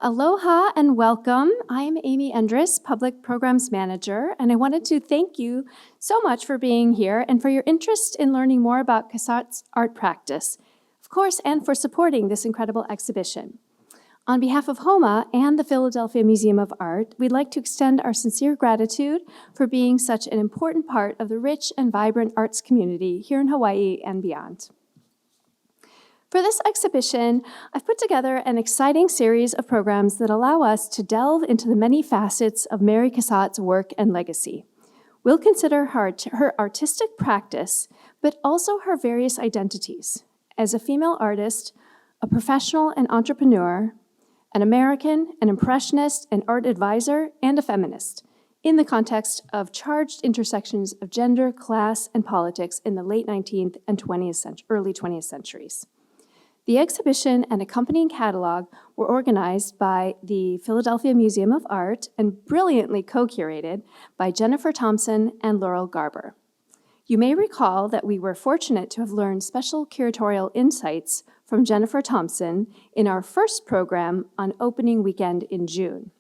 Aloha and welcome. I'm Amy Endres, Public Programs Manager, and I wanted to thank you so much for being here and for your interest in learning more about Cassatt's art practice, of course, and for supporting this incredible exhibition. On behalf of HOMA and the Philadelphia Museum of Art, we'd like to extend our sincere gratitude for being such an important part of the rich and vibrant arts community here in Hawaii and beyond. For this exhibition, I've put together an exciting series of programs that allow us to delve into the many facets of Mary Cassatt's work and legacy. We'll consider her artistic practice, but also her various identities as a female artist, a professional and entrepreneur, an American, an impressionist, an art advisor, and a feminist, in the context of charged intersections of gender, class, and politics in the late 19th and early 20th centuries. The exhibition and accompanying catalog were organized by the Philadelphia Museum of Art and brilliantly co-curated by Jennifer Thompson and Laurel Garber. You may recall that we were fortunate to have learned special curatorial insights from Jennifer Thompson in our first program on opening weekend in June.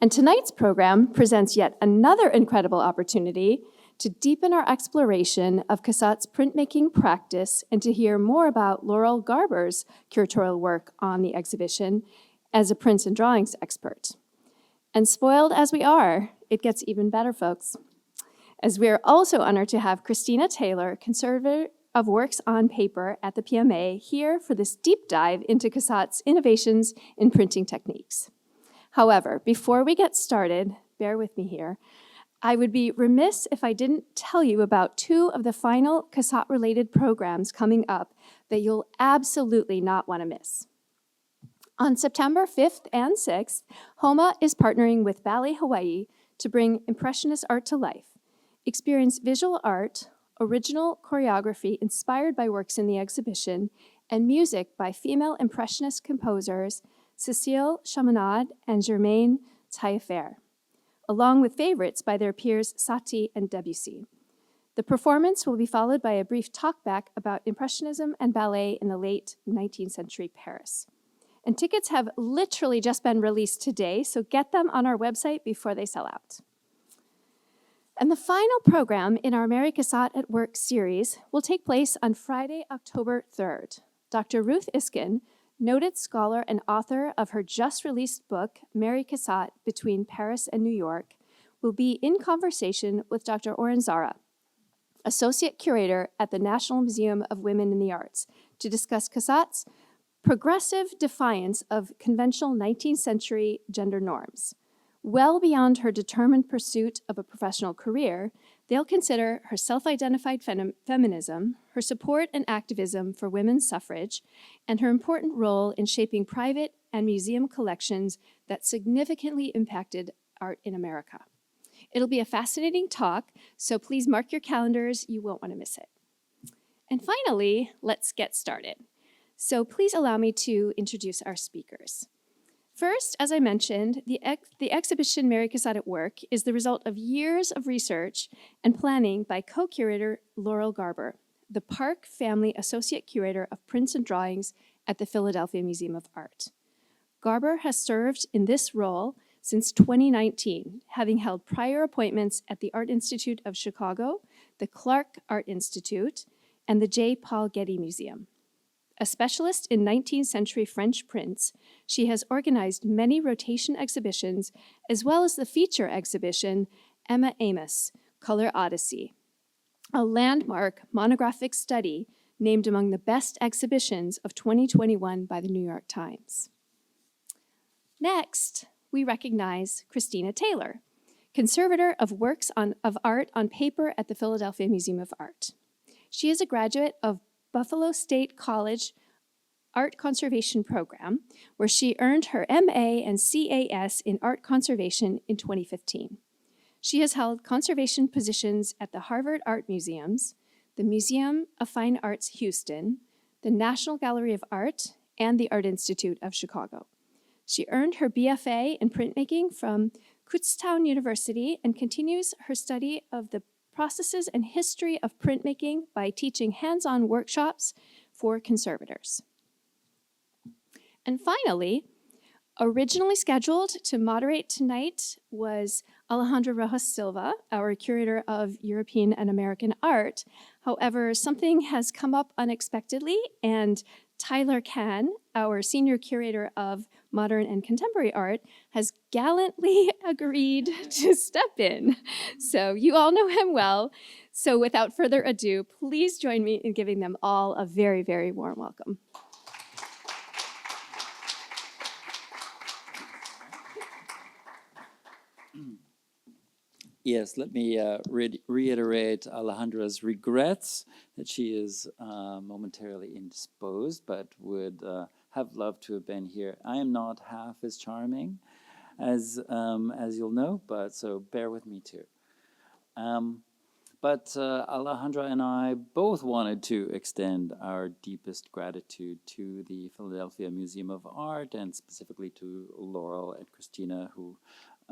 And tonight's program presents yet another incredible opportunity to deepen our exploration of Cassatt's printmaking practice and to hear more about Laurel Garber's curatorial work on the exhibition as a prints and drawings expert. And spoiled as we are, it gets even better, folks, as we are also honored to have Christina Taylor, Conservator of Works on Paper at the PMA, here for this deep dive into Cassatt's innovations in printing techniques. However, before we get started, bear with me here, I would be remiss if I didn't tell you about two of the final Cassatt-related programs coming up that you'll absolutely not want to miss. On September 5th and 6th, HOMA is partnering with Ballet Hawaii to bring Impressionist art to life. Experience visual art, original choreography inspired by works in the exhibition, and music by female Impressionist composers Cécile Chaminade and Germaine Taillefer, along with favorites by their peers Satie and Debussy. The performance will be followed by a brief talkback about Impressionism and ballet in the late 19th century Paris. And tickets have literally just been released today, so get them on our website before they sell out. And the final program in our Mary Cassatt at Work series will take place on Friday, October 3rd. Dr. Ruth Iskin, noted scholar and author of her just-released book, Mary Cassatt, Between Paris and New York, will be in conversation with Dr. Oren Zara, Associate Curator at the National Museum of Women in the Arts, to discuss Cassatt's progressive defiance of conventional 19th century gender norms. Well beyond her determined pursuit of a professional career, they'll consider her self-identified feminism, her support and activism for women's suffrage, and her important role in shaping private and museum collections that significantly impacted art in America. It'll be a fascinating talk, so please mark your calendars. You won't want to miss it. And finally, let's get started. So please allow me to introduce our speakers. First, as I mentioned, the exhibition Mary Cassatt at Work is the result of years of research and planning by co-curator Laurel Garber, the Park Family Associate Curator of Prints and Drawings at the Philadelphia Museum of Art. Garber has served in this role since 2019, having held prior appointments at the Art Institute of Chicago, the Clark Art Institute, and the J. Paul Getty Museum. A specialist in 19th century French prints, she has organized many rotation exhibitions, as well as the feature exhibition, Emma Amos, Color Odyssey, a landmark monographic study named among the best exhibitions of 2021 by the New York Times. Next, we recognize Christina Taylor, Conservator of Works of Art on Paper at the Philadelphia Museum of Art. She is a graduate of Buffalo State College Art Conservation Program, where she earned her MA and CAS in Art Conservation in 2015. She has held conservation positions at the Harvard Art Museums, the Museum of Fine Arts Houston, the National Gallery of Art, and the Art Institute of Chicago. She earned her BFA in printmaking from Kutztown University and continues her study of the processes and history of printmaking by teaching hands-on workshops for conservators. And finally, Originally scheduled to moderate tonight was Alejandra Rojas Silva, our curator of European and American art. However, something has come up unexpectedly, and Tyler Cann, our senior curator of modern and contemporary art, has gallantly agreed to step in. So you all know him well. So without further ado, please join me in giving them all a very, very warm welcome. Yes, let me reiterate Alejandra's regrets that she is momentarily indisposed, but would have loved to have been here. I am not half as charming as you'll know, but so bear with me too. But Alejandra and I both wanted to extend our deepest gratitude to the Philadelphia Museum of Art, and specifically to Laurel and Christina, who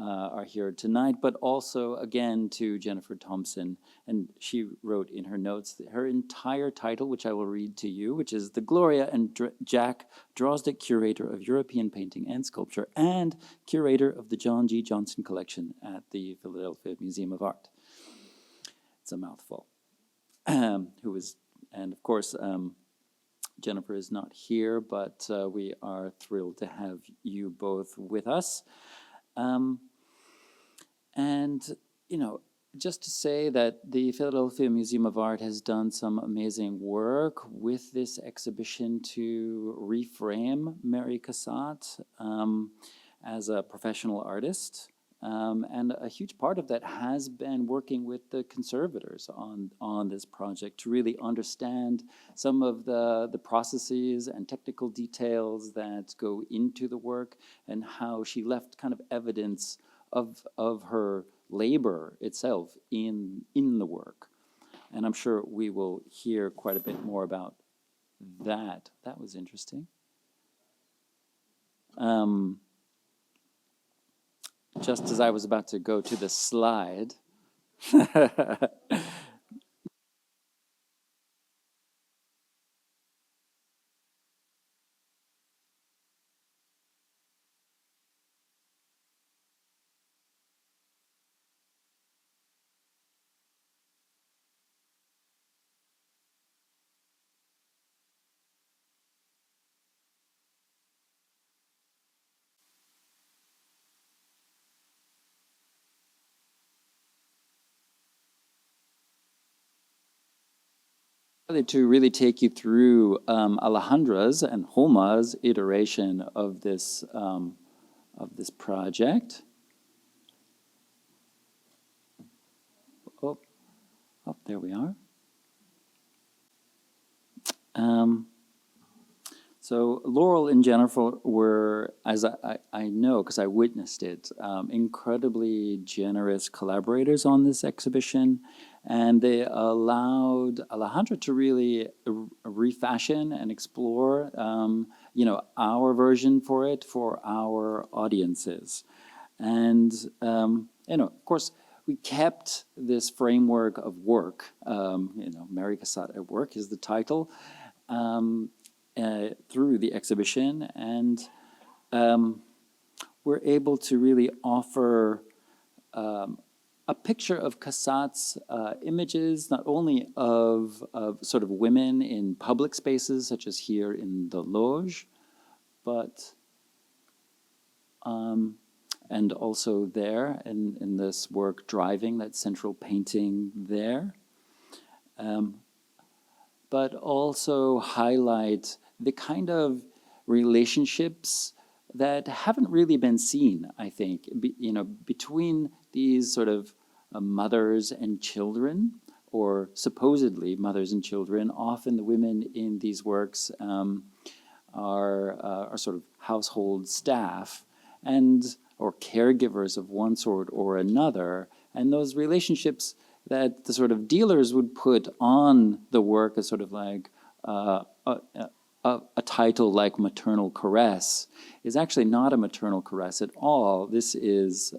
are here tonight, but also again to Jennifer Thompson. And she wrote in her notes her entire title, which I will read to you, which is the Gloria and Jack Drosdick Curator of European Painting and Sculpture and Curator of the John G. Johnson Collection at the Philadelphia Museum of Art. It's a mouthful. Who is, and of course, Jennifer is not here, but we are thrilled to have you both with us. And, you know, just to say that the Philadelphia Museum of Art has done some amazing work with this exhibition to reframe Mary Cassatt as a professional artist. And a huge part of that has been working with the conservators on this project to really understand some of the processes and technical details that go into the work, and how she left kind of evidence of her labor itself in the work. And I'm sure we will hear quite a bit more about that. That was interesting. Just as I was about to go to the slide, to really take you through Alejandra's and Homa's iteration of this project. Oh, there we are. So Laurel and Jennifer were, as I know, because I witnessed it, incredibly generous collaborators on this exhibition, and they allowed Alejandra to really refashion and explore, you know, our version for it for our audiences. And, you know, of course, we kept this framework of work, you know, Mary Cassatt at Work is the title, through the exhibition, and we're able to really offer a picture of Cassatt's images, not only of sort of women in public spaces, such as here in the Loge, but and also there in this work, Driving, that central painting there. But also highlight the kind of relationships that haven't really been seen, I think, you know, between these sort of mothers and children, or supposedly mothers and children. Often the women in these works are sort of household staff or caregivers of one sort or another, and those relationships that the sort of dealers would put on the work as sort of like a title like Maternal Caress is actually not a maternal caress at all. This is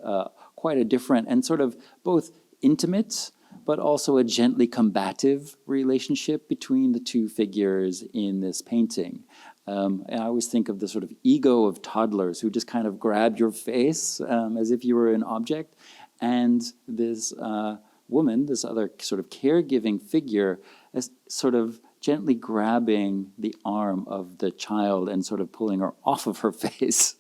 quite a different and sort of both intimate but also a gently combative relationship between the two figures in this painting. And I always think of the sort of ego of toddlers who just kind of grab your face as if you were an object. And this woman, this other sort of caregiving figure, is sort of gently grabbing the arm of the child and sort of pulling her off of her face.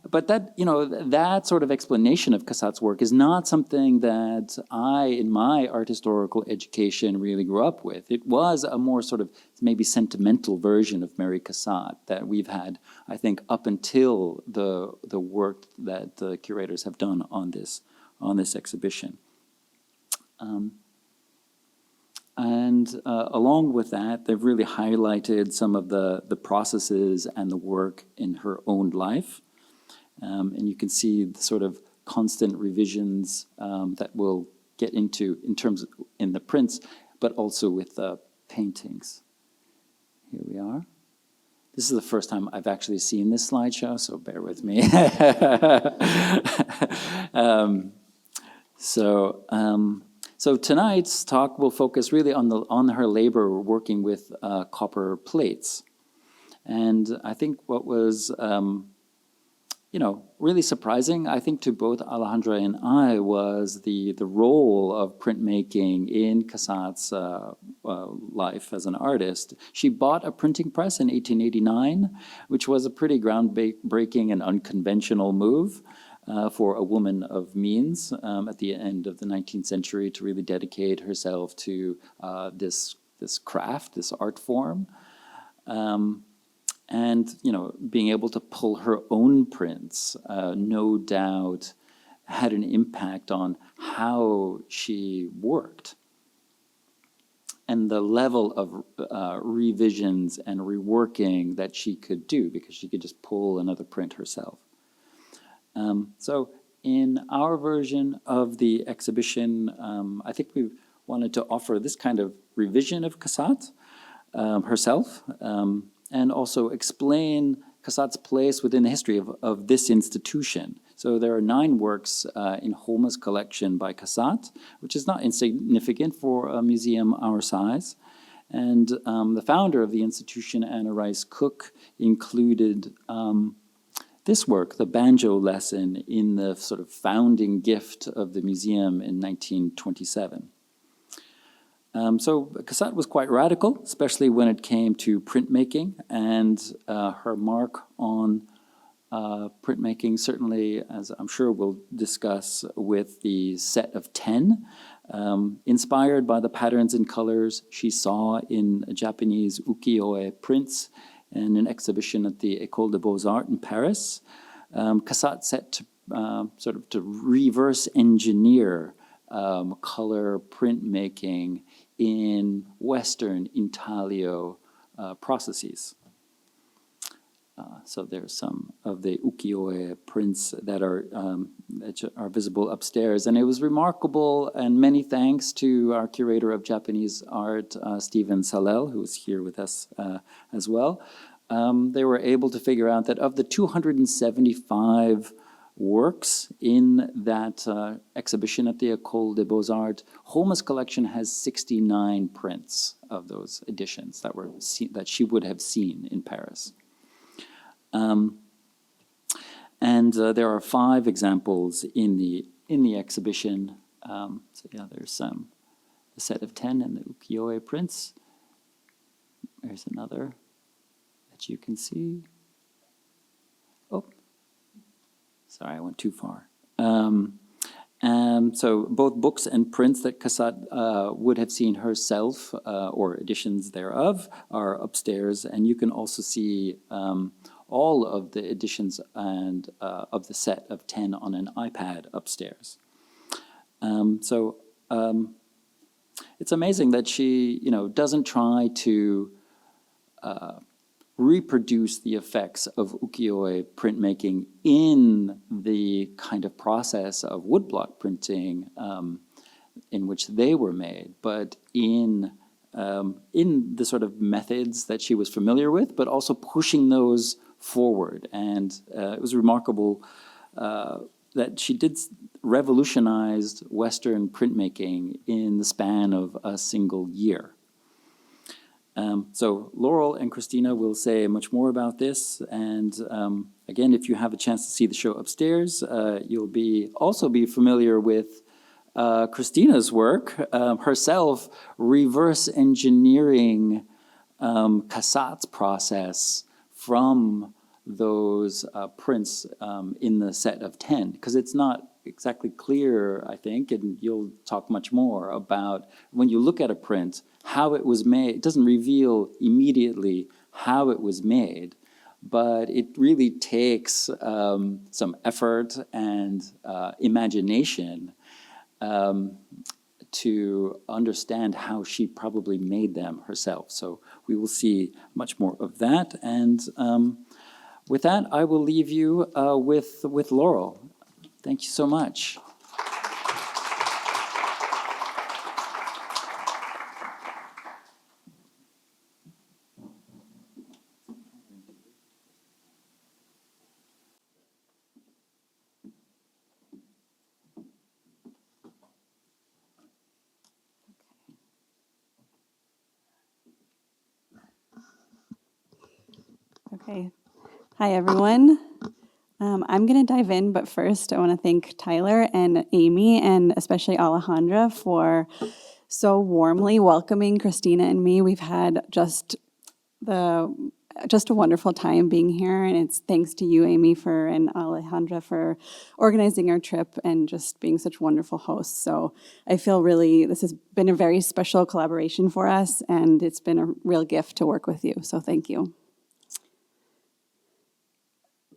But that, that sort of explanation of Cassatt's work is not something that I, in my art historical education, really grew up with. It was a more sort of maybe sentimental version of Mary Cassatt that we've had, I think, up until the work that the curators have done on this exhibition. Along with that, they've really highlighted some of the processes and the work in her own life. And you can see the sort of constant revisions that we'll get into in the prints, but also with the paintings. Here we are. This is the first time I've actually seen this slideshow, so bear with me. So tonight's talk will focus really on her labor working with copper plates. And I think what was really surprising, I think, to both Alejandra and I was the role of printmaking in Cassatt's life as an artist. She bought a printing press in 1889, which was a pretty groundbreaking and unconventional move for a woman of means at the end of the 19th century to really dedicate herself to this craft, this art form. And, being able to pull her own prints, no doubt, had an impact on how she worked and the level of revisions and reworking that she could do, because she could just pull another print herself. So in our version of the exhibition, I think we wanted to offer this kind of revision of Cassatt herself, and also explain Cassatt's place within the history of this institution. So there are 9 works in Holma's collection by Cassatt, which is not insignificant for a museum our size. And the founder of the institution, Anna Rice Cook, included this work, the banjo lesson, in the sort of founding gift of the museum in 1927. So Cassatt was quite radical, especially when it came to printmaking, and her mark on printmaking, certainly, as I'm sure we'll discuss, with the set of 10, inspired by the patterns and colors she saw in Japanese ukiyo-e prints in an exhibition at the École des Beaux-Arts in Paris. Cassatt set to to reverse engineer color printmaking in Western intaglio processes. So there's some of the ukiyo-e prints that are visible upstairs. And it was remarkable, and many thanks to our curator of Japanese art, Stephen Salel, who is here with us as well. They were able to figure out that of the 275 works in that exhibition at the École des Beaux-Arts, Holma's collection has 69 prints of those editions that she would have seen in Paris. There are 5 examples in the exhibition. There's a set of 10 and the ukiyo-e prints. There's another that you can see. Oh, sorry, I went too far. So both books and prints that Cassatt would have seen herself, or editions thereof, are upstairs, and you can also see all of the editions and of the set of 10 on an iPad upstairs. It's amazing that she, doesn't try to reproduce the effects of ukiyo-e printmaking in the kind of process of woodblock printing in which they were made, but in the sort of methods that she was familiar with, but also pushing those forward. And it was remarkable that she did revolutionize Western printmaking in the span of a single year. So Laurel and Christina will say much more about this. And again, if you have a chance to see the show upstairs, you'll also be familiar with Christina's work, herself reverse engineering Cassatt's process from those prints in the set of 10, because it's not exactly clear, I think, and you'll talk much more about when you look at a print, how it was made. It doesn't reveal immediately how it was made, but it really takes some effort and imagination to understand how she probably made them herself. So we will see much more of that. And with that, I will leave you with Laurel. Thank you so much. Okay. Hi, everyone. I'm going to dive in, but first I want to thank Tyler and Amy and especially Alejandra for so warmly welcoming Christina and me. We've had just a wonderful time being here, and it's thanks to you, Amy, and Alejandra for organizing our trip and just being such wonderful hosts. So I feel this has been a very special collaboration for us, and it's been a real gift to work with you. So thank you.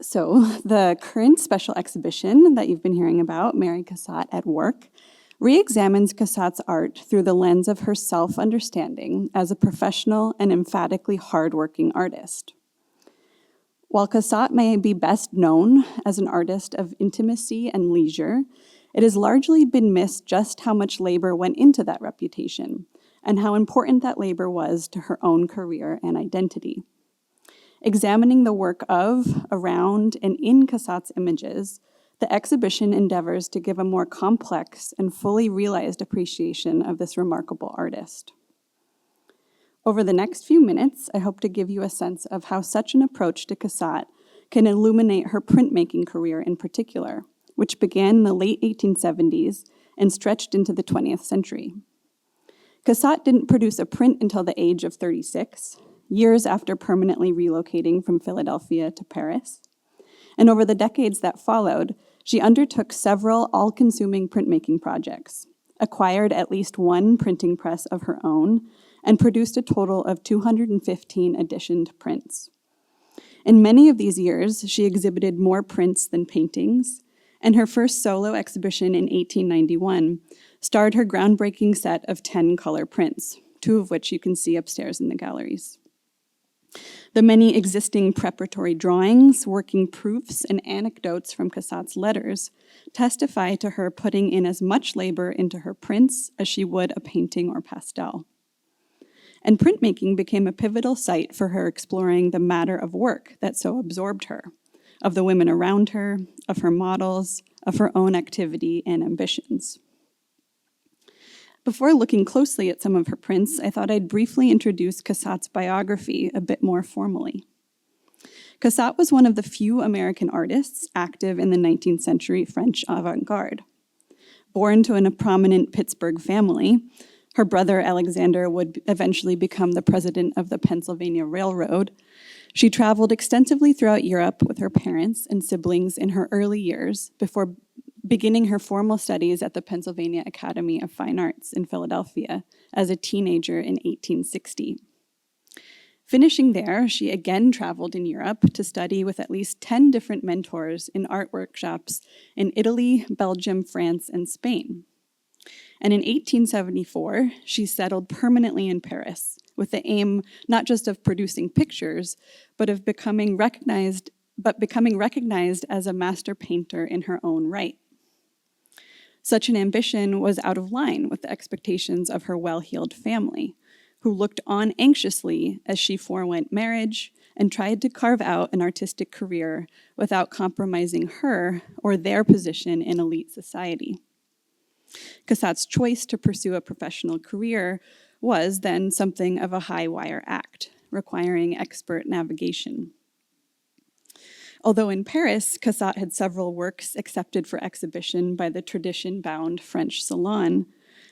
So the current special exhibition that you've been hearing about, Mary Cassatt at Work, re-examines Cassatt's art through the lens of her self-understanding as a professional and emphatically hardworking artist. While Cassatt may be best known as an artist of intimacy and leisure, it has largely been missed just how much labor went into that reputation and how important that labor was to her own career and identity. Examining the work of, around, and in Cassatt's images, the exhibition endeavors to give a more complex and fully realized appreciation of this remarkable artist. Over the next few minutes, I hope to give you a sense of how such an approach to Cassatt can illuminate her printmaking career in particular, which began in the late 1870s and stretched into the 20th century. Cassatt didn't produce a print until the age of 36, years after permanently relocating from Philadelphia to Paris. And over the decades that followed, she undertook several all-consuming printmaking projects, acquired at least one printing press of her own, and produced a total of 215 editioned prints. In many of these years, she exhibited more prints than paintings, and her first solo exhibition in 1891 starred her groundbreaking set of 10 color prints, 2 of which you can see upstairs in the galleries. The many existing preparatory drawings, working proofs, and anecdotes from Cassatt's letters testify to her putting in as much labor into her prints as she would a painting or pastel. And printmaking became a pivotal site for her exploring the matter of work that so absorbed her, of the women around her, of her models, of her own activity and ambitions. Before looking closely at some of her prints, I thought I'd briefly introduce Cassatt's biography a bit more formally. Cassatt was one of the few American artists active in the 19th century French avant-garde. Born to a prominent Pittsburgh family, her brother Alexander would eventually become the president of the Pennsylvania Railroad. She traveled extensively throughout Europe with her parents and siblings in her early years before beginning her formal studies at the Pennsylvania Academy of Fine Arts in Philadelphia as a teenager in 1860. Finishing there, she again traveled in Europe to study with at least 10 different mentors in art workshops in Italy, Belgium, France, and Spain. And in 1874, she settled permanently in Paris with the aim not just of producing pictures, but of becoming recognized as a master painter in her own right. Such an ambition was out of line with the expectations of her well-heeled family, who looked on anxiously as she forewent marriage and tried to carve out an artistic career without compromising her or their position in elite society. Cassatt's choice to pursue a professional career was then something of a high-wire act, requiring expert navigation. Although in Paris, Cassatt had several works accepted for exhibition by the tradition-bound French Salon,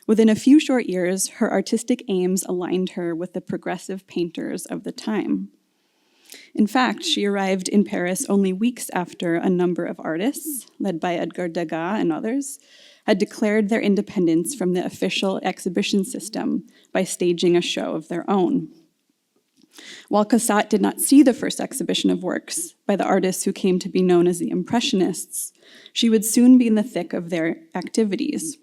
within a few short years, her artistic aims aligned her with the progressive painters of the time. In fact, she arrived in Paris only weeks after a number of artists, led by Edgar Degas and others, had declared their independence from the official exhibition system by staging a show of their own. While Cassatt did not see the first exhibition of works by the artists who came to be known as the Impressionists, she would soon be in the thick of their activities.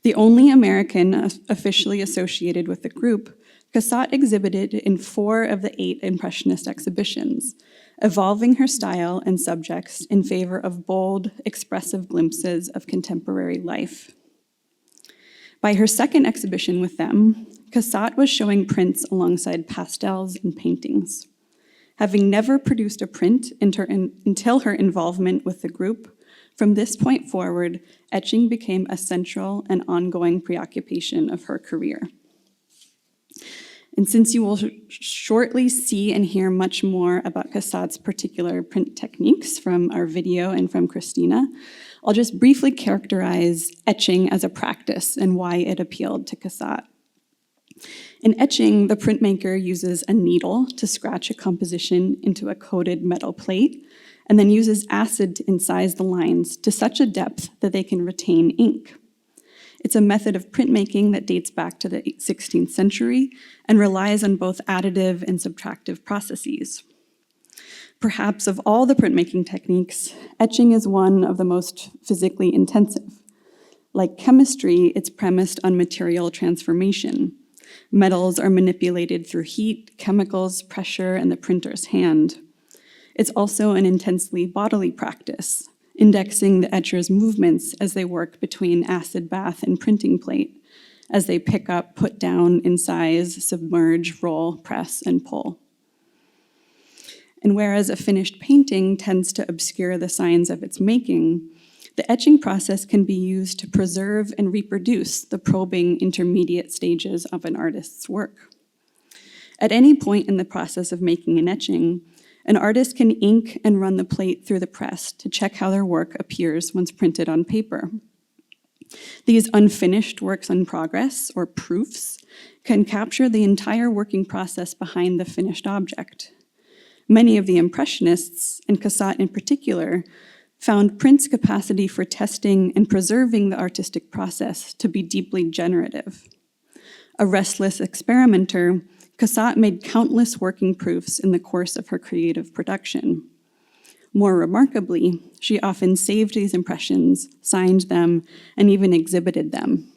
The only American officially associated with the group, Cassatt exhibited in 4 of the 8 Impressionist exhibitions, evolving her style and subjects in favor of bold, expressive glimpses of contemporary life. By her second exhibition with them, Cassatt was showing prints alongside pastels and paintings. Having never produced a print until her involvement with the group, from this point forward, etching became a central and ongoing preoccupation of her career. And since you will shortly see and hear much more about Cassatt's particular print techniques from our video and from Christina, I'll just briefly characterize etching as a practice and why it appealed to Cassatt. In etching, the printmaker uses a needle to scratch a composition into a coated metal plate, and then uses acid to incise the lines to such a depth that they can retain ink. It's a method of printmaking that dates back to the 16th century and relies on both additive and subtractive processes. Perhaps of all the printmaking techniques, etching is one of the most physically intensive. Like chemistry, it's premised on material transformation. Metals are manipulated through heat, chemicals, pressure, and the printer's hand. It's also an intensely bodily practice, indexing the etcher's movements as they work between acid bath and printing plate, as they pick up, put down, incise, submerge, roll, press, and pull. And whereas a finished painting tends to obscure the signs of its making, the etching process can be used to preserve and reproduce the probing intermediate stages of an artist's work. At any point in the process of making an etching, an artist can ink and run the plate through the press to check how their work appears once printed on paper. These unfinished works in progress, or proofs, can capture the entire working process behind the finished object. Many of the Impressionists, and Cassatt in particular, found print's capacity for testing and preserving the artistic process to be deeply generative. A restless experimenter, Cassatt made countless working proofs in the course of her creative production. More remarkably, she often saved these impressions, signed them, and even exhibited them.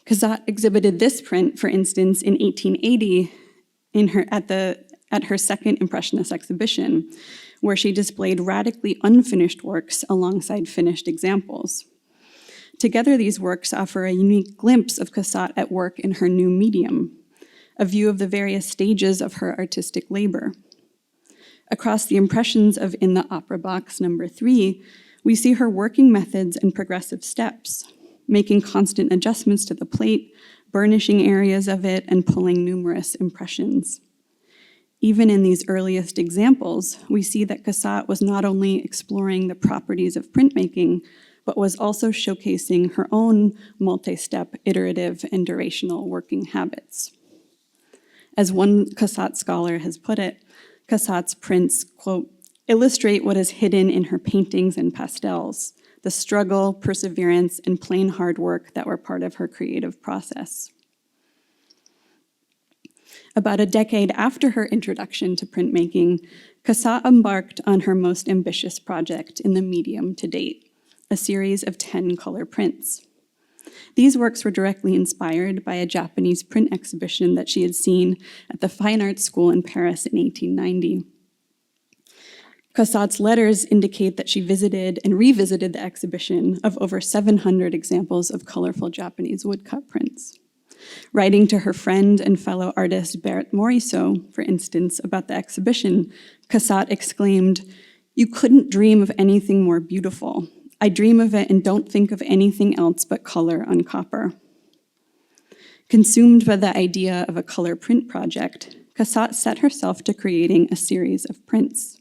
Cassatt exhibited this print, for instance, in 1880 at her second Impressionist exhibition, where she displayed radically unfinished works alongside finished examples. Together, these works offer a unique glimpse of Cassatt at work in her new medium, a view of the various stages of her artistic labor. Across the impressions of In the Opera Box No. 3, we see her working methods and progressive steps, making constant adjustments to the plate, burnishing areas of it, and pulling numerous impressions. Even in these earliest examples, we see that Cassatt was not only exploring the properties of printmaking, but was also showcasing her own multi-step, iterative, and durational working habits. As one Cassatt scholar has put it, Cassatt's prints, quote, illustrate what is hidden in her paintings and pastels, the struggle, perseverance, and plain hard work that were part of her creative process. About a decade after her introduction to printmaking, Cassatt embarked on her most ambitious project in the medium to date, a series of 10 color prints. These works were directly inspired by a Japanese print exhibition that she had seen at the Fine Arts School in Paris in 1890. Cassatt's letters indicate that she visited and revisited the exhibition of over 700 examples of colorful Japanese woodcut prints. Writing to her friend and fellow artist Berthe Morisot, for instance, about the exhibition, Cassatt exclaimed, "You couldn't dream of anything more beautiful. I dream of it and don't think of anything else but color on copper." Consumed by the idea of a color print project, Cassatt set herself to creating a series of prints.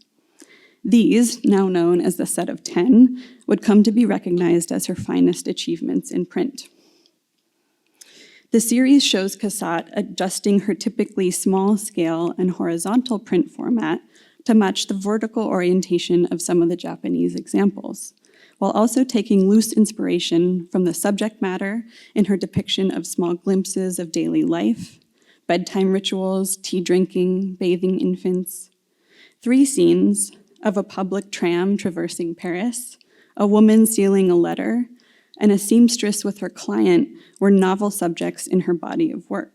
These, now known as the set of 10, would come to be recognized as her finest achievements in print. The series shows Cassatt adjusting her typically small-scale and horizontal print format to match the vertical orientation of some of the Japanese examples, while also taking loose inspiration from the subject matter in her depiction of small glimpses of daily life, bedtime rituals, tea drinking, bathing infants. 3 scenes of a public tram traversing Paris, a woman sealing a letter, and a seamstress with her client were novel subjects in her body of work.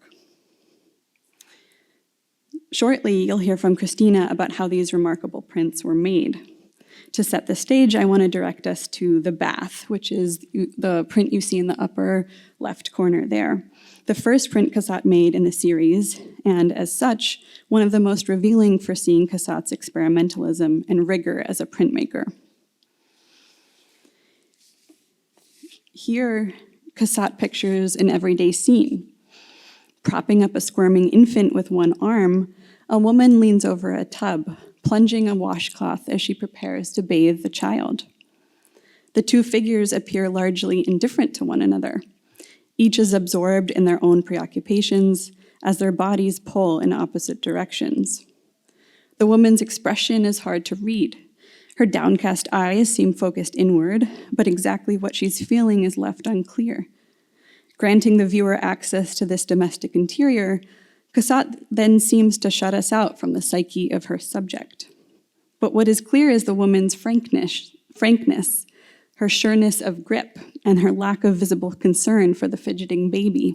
Shortly, you'll hear from Christina about how these remarkable prints were made. To set the stage, I want to direct us to the bath, which is the print you see in the upper left corner there. The first print Cassatt made in the series, and as such, one of the most revealing for seeing Cassatt's experimentalism and rigor as a printmaker. Here, Cassatt pictures an everyday scene. Propping up a squirming infant with one arm, a woman leans over a tub, plunging a washcloth as she prepares to bathe the child. The 2 figures appear largely indifferent to one another. Each is absorbed in their own preoccupations as their bodies pull in opposite directions. The woman's expression is hard to read. Her downcast eyes seem focused inward, but exactly what she's feeling is left unclear. Granting the viewer access to this domestic interior, Cassatt then seems to shut us out from the psyche of her subject. But what is clear is the woman's frankness, her sureness of grip, and her lack of visible concern for the fidgeting baby,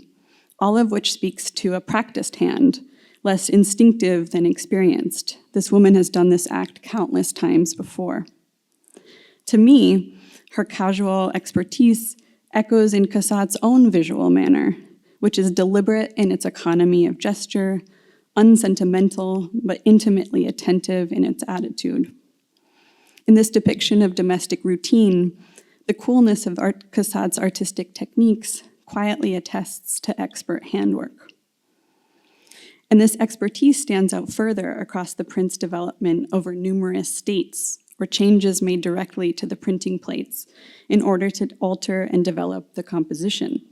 all of which speaks to a practiced hand, less instinctive than experienced. This woman has done this act countless times before. To me, her casual expertise echoes in Cassatt's own visual manner, which is deliberate in its economy of gesture, unsentimental, but intimately attentive in its attitude. In this depiction of domestic routine, the coolness of Cassatt's artistic techniques quietly attests to expert handwork. And this expertise stands out further across the print's development over numerous states or changes made directly to the printing plates in order to alter and develop the composition.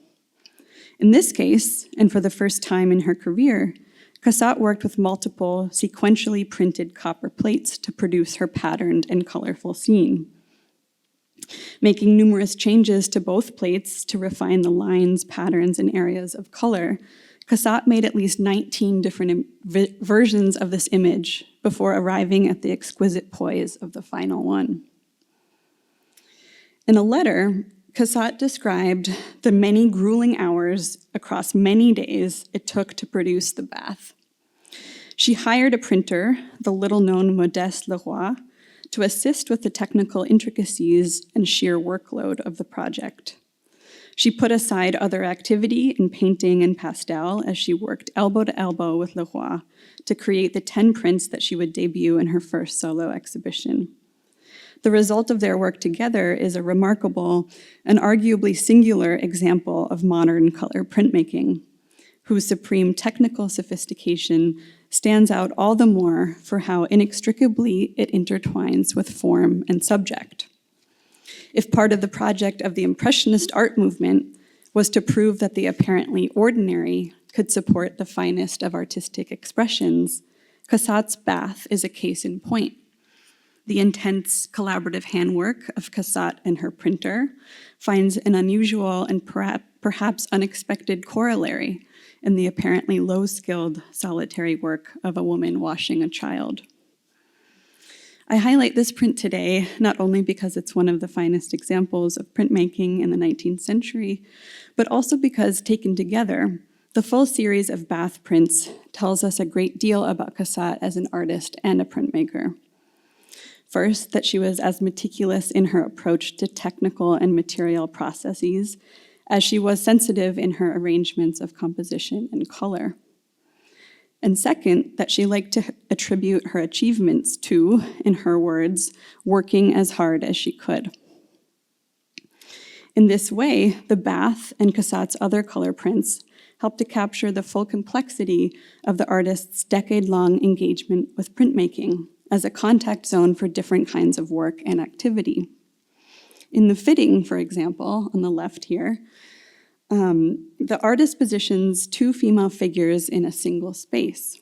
In this case, and for the first time in her career, Cassatt worked with multiple sequentially printed copper plates to produce her patterned and colorful scene. Making numerous changes to both plates to refine the lines, patterns, and areas of color, Cassatt made at least 19 different versions of this image before arriving at the exquisite poise of the final one. In a letter, Cassatt described the many grueling hours across many days it took to produce the bath. She hired a printer, the little-known Modeste Leroy, to assist with the technical intricacies and sheer workload of the project. She put aside other activity in painting and pastel as she worked elbow to elbow with Leroy to create the 10 prints that she would debut in her first solo exhibition. The result of their work together is a remarkable and arguably singular example of modern color printmaking, whose supreme technical sophistication stands out all the more for how inextricably it intertwines with form and subject. If part of the project of the Impressionist art movement was to prove that the apparently ordinary could support the finest of artistic expressions, Cassatt's bath is a case in point. The intense collaborative handwork of Cassatt and her printer finds an unusual and perhaps unexpected corollary in the apparently low-skilled solitary work of a woman washing a child. I highlight this print today not only because it's one of the finest examples of printmaking in the 19th century, but also because, taken together, the full series of bath prints tells us a great deal about Cassatt as an artist and a printmaker. First, that she was as meticulous in her approach to technical and material processes as she was sensitive in her arrangements of composition and color. And second, that she liked to attribute her achievements to, in her words, working as hard as she could. In this way, the bath and Cassatt's other color prints help to capture the full complexity of the artist's decade-long engagement with printmaking as a contact zone for different kinds of work and activity. In the fitting, for example, on the left here, the artist positions two female figures in a single space.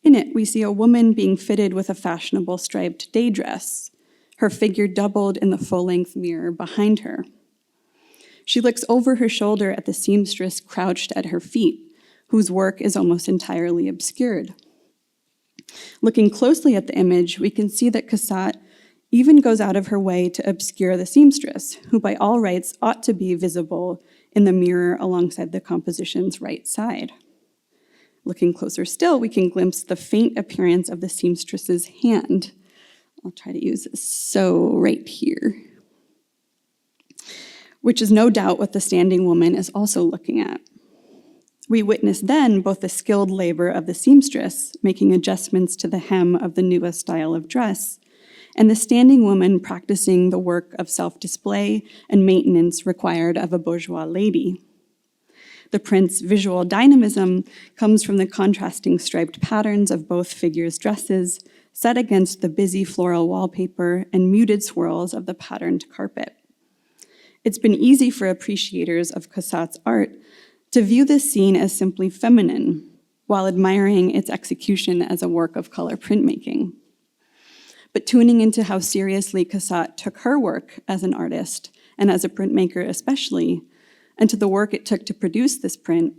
In it, we see a woman being fitted with a fashionable striped day dress, her figure doubled in the full-length mirror behind her. She looks over her shoulder at the seamstress crouched at her feet, whose work is almost entirely obscured. Looking closely at the image, we can see that Cassatt even goes out of her way to obscure the seamstress, who by all rights ought to be visible in the mirror alongside the composition's right side. Looking closer still, we can glimpse the faint appearance of the seamstress's hand. I'll try to use this. So right here, which is no doubt what the standing woman is also looking at. We witness then both the skilled labor of the seamstress, making adjustments to the hem of the newest style of dress, and the standing woman practicing the work of self-display and maintenance required of a bourgeois lady. The print's visual dynamism comes from the contrasting striped patterns of both figures' dresses, set against the busy floral wallpaper and muted swirls of the patterned carpet. It's been easy for appreciators of Cassatt's art to view this scene as simply feminine, while admiring its execution as a work of color printmaking. But tuning into how seriously Cassatt took her work as an artist, and as a printmaker especially, and to the work it took to produce this print,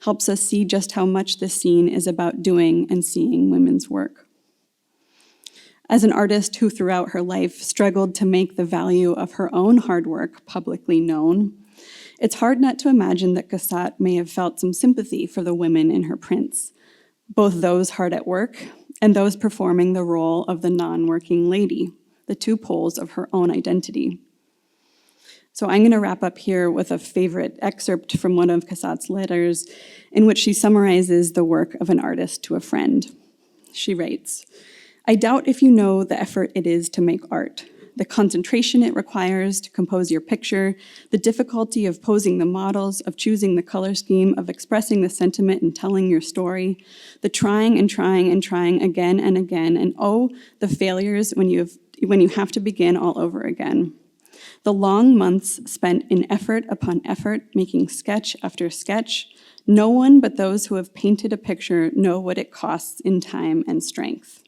helps us see just how much this scene is about doing and seeing women's work. As an artist who throughout her life struggled to make the value of her own hard work publicly known, it's hard not to imagine that Cassatt may have felt some sympathy for the women in her prints, both those hard at work and those performing the role of the non-working lady, the two poles of her own identity. So I'm going to wrap up here with a favorite excerpt from one of Cassatt's letters in which she summarizes the work of an artist to a friend. She writes, "I doubt if you know the effort it is to make art, the concentration it requires to compose your picture, the difficulty of posing the models, of choosing the color scheme, of expressing the sentiment and telling your story, the trying and trying and trying again and again, and oh, the failures when you have to begin all over again. The long months spent in effort upon effort, making sketch after sketch. No one but those who have painted a picture know what it costs in time and strength."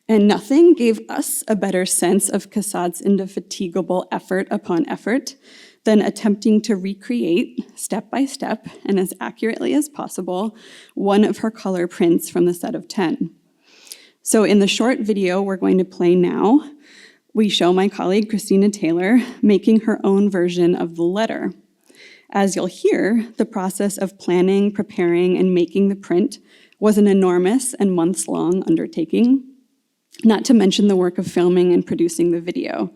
And nothing gave us a better sense of Cassatt's indefatigable effort upon effort than attempting to recreate, step by step, and as accurately as possible, one of her color prints from the set of 10. So in the short video we're going to play now, we show my colleague Christina Taylor making her own version of the letter. As you'll hear, the process of planning, preparing, and making the print was an enormous and months-long undertaking, not to mention the work of filming and producing the video,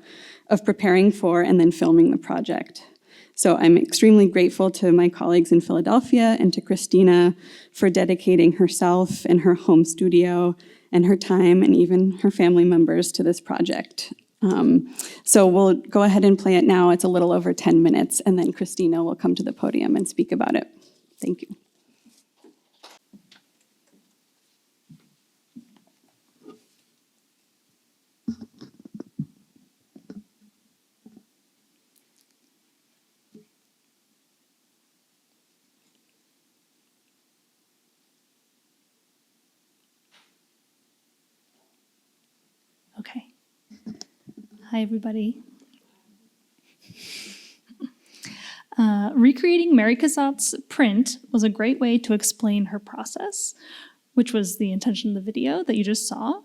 of preparing for and then filming the project. So I'm extremely grateful to my colleagues in Philadelphia and to Christina for dedicating herself and her home studio and her time and even her family members to this project. So we'll go ahead and play it now. It's a little over 10 minutes, and then Christina will come to the podium and speak about it. Thank you. Okay. Hi, everybody. Recreating Mary Cassatt's print was a great way to explain her process, which was the intention of the video that you just saw.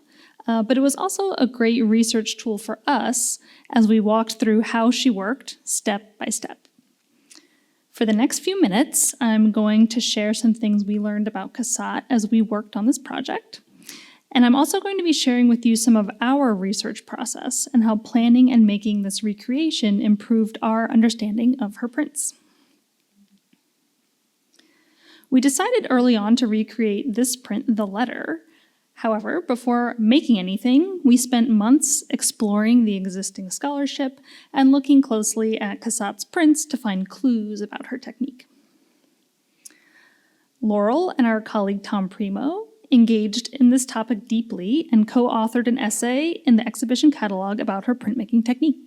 But it was also a great research tool for us as we walked through how she worked step by step. For the next few minutes, I'm going to share some things we learned about Cassatt as we worked on this project. And I'm also going to be sharing with you some of our research process and how planning and making this recreation improved our understanding of her prints. We decided early on to recreate this print, the letter. However, before making anything, we spent months exploring the existing scholarship and looking closely at Cassatt's prints to find clues about her technique. Laurel and our colleague Tom Primo engaged in this topic deeply and co-authored an essay in the exhibition catalog about her printmaking technique.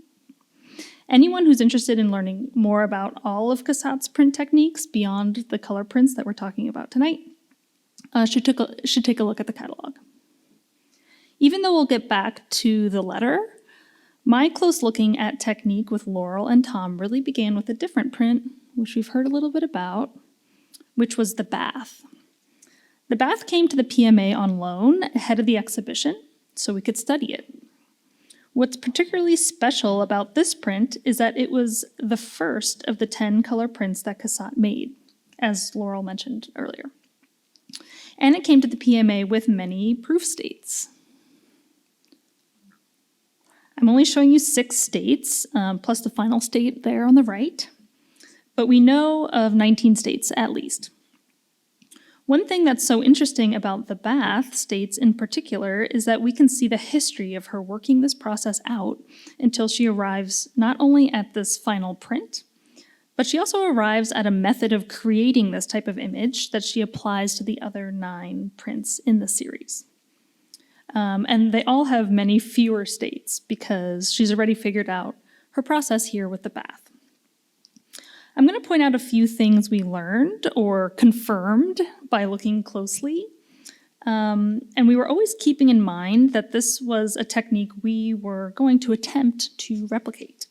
Anyone who's interested in learning more about all of Cassatt's print techniques beyond the color prints that we're talking about tonight should take a look at the catalog. Even though we'll get back to the letter, my close looking at technique with Laurel and Tom really began with a different print, which we've heard a little bit about, which was the bath. The bath came to the PMA on loan ahead of the exhibition, so we could study it. What's particularly special about this print is that it was the first of the 10 color prints that Cassatt made, as Laurel mentioned earlier. And it came to the PMA with many proof states. I'm only showing you 6 states, plus the final state there on the right, but we know of 19 states at least. One thing that's so interesting about the bath states in particular is that we can see the history of her working this process out until she arrives not only at this final print, but she also arrives at a method of creating this type of image that she applies to the other 9 prints in the series. And they all have many fewer states because she's already figured out her process here with the bath. I'm going to point out a few things we learned or confirmed by looking closely. And we were always keeping in mind that this was a technique we were going to attempt to replicate.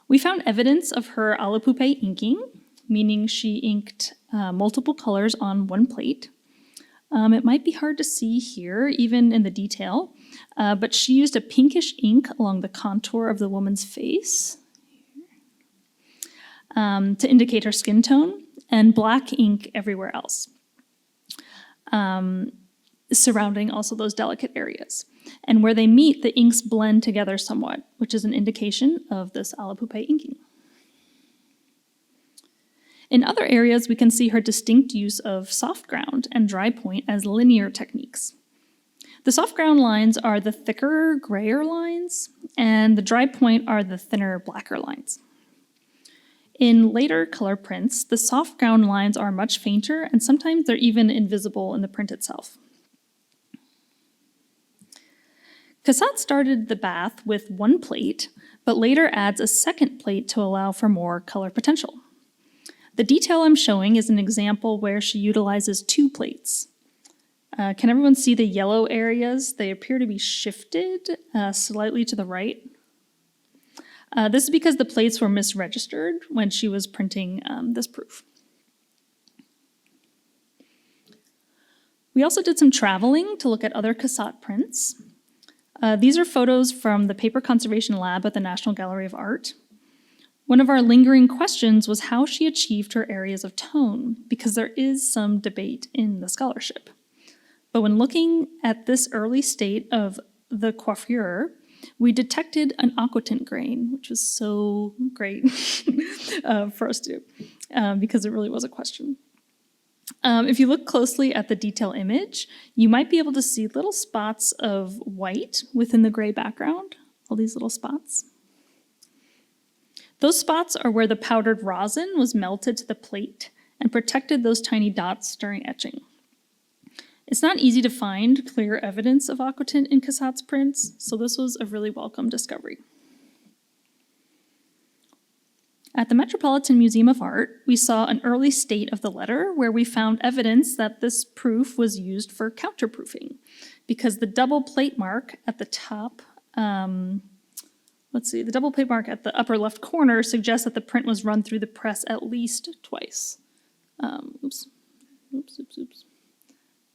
We found evidence of her alla pupae inking, meaning she inked multiple colors on one plate. It might be hard to see here, even in the detail, but she used a pinkish ink along the contour of the woman's face to indicate her skin tone, and black ink everywhere else, surrounding also those delicate areas. And where they meet, the inks blend together somewhat, which is an indication of this alla pupae inking. In other areas, we can see her distinct use of soft ground and dry point as linear techniques. The soft ground lines are the thicker, grayer lines, and the dry point are the thinner, blacker lines. In later color prints, the soft ground lines are much fainter, and sometimes they're even invisible in the print itself. Cassatt started the bath with one plate, but later adds a second plate to allow for more color potential. The detail I'm showing is an example where she utilizes 2 plates. Can everyone see the yellow areas? They appear to be shifted slightly to the right. This is because the plates were misregistered when she was printing this proof. We also did some traveling to look at other Cassatt prints. These are photos from the Paper Conservation Lab at the National Gallery of Art. One of our lingering questions was how she achieved her areas of tone, because there is some debate in the scholarship. But when looking at this early state of the coiffure, we detected an aquatint grain, which was so great for us to do, because it really was a question. If you look closely at the detail image, you might be able to see little spots of white within the gray background, all these little spots. Those spots are where the powdered rosin was melted to the plate and protected those tiny dots during etching. It's not easy to find clear evidence of aquatint in Cassatt's prints, so this was a really welcome discovery. At the Metropolitan Museum of Art, we saw an early state of the letter where we found evidence that this proof was used for counterproofing, because the double plate mark at the top, the double plate mark at the upper left corner suggests that the print was run through the press at least twice. Oops.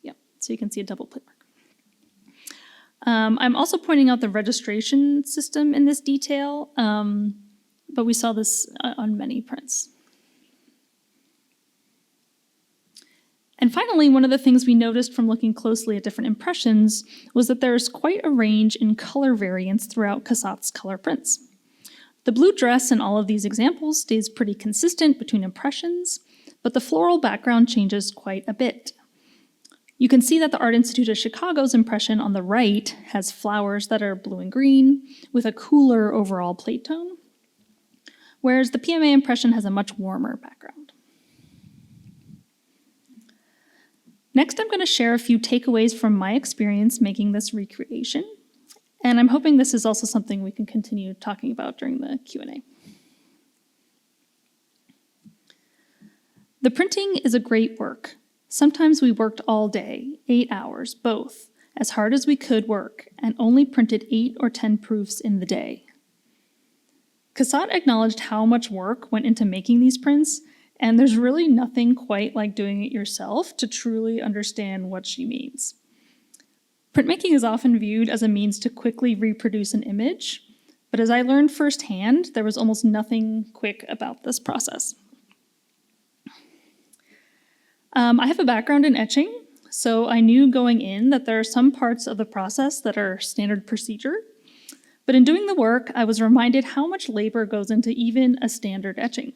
Yeah, so you can see a double plate mark. I'm also pointing out the registration system in this detail, but we saw this on many prints. And finally, one of the things we noticed from looking closely at different impressions was that there's quite a range in color variance throughout Cassatt's color prints. The blue dress in all of these examples stays pretty consistent between impressions, but the floral background changes quite a bit. You can see that the Art Institute of Chicago's impression on the right has flowers that are blue and green with a cooler overall plate tone, whereas the PMA impression has a much warmer background. Next, I'm going to share a few takeaways from my experience making this recreation, and I'm hoping this is also something we can continue talking about during the Q&A. The printing is a great work. Sometimes we worked all day, 8 hours, both, as hard as we could work, and only printed 8 or 10 proofs in the day. Cassatt acknowledged how much work went into making these prints, and there's really nothing quite like doing it yourself to truly understand what she means. Printmaking is often viewed as a means to quickly reproduce an image, but as I learned firsthand, there was almost nothing quick about this process. I have a background in etching, so I knew going in that there are some parts of the process that are standard procedure, but in doing the work, I was reminded how much labor goes into even a standard etching.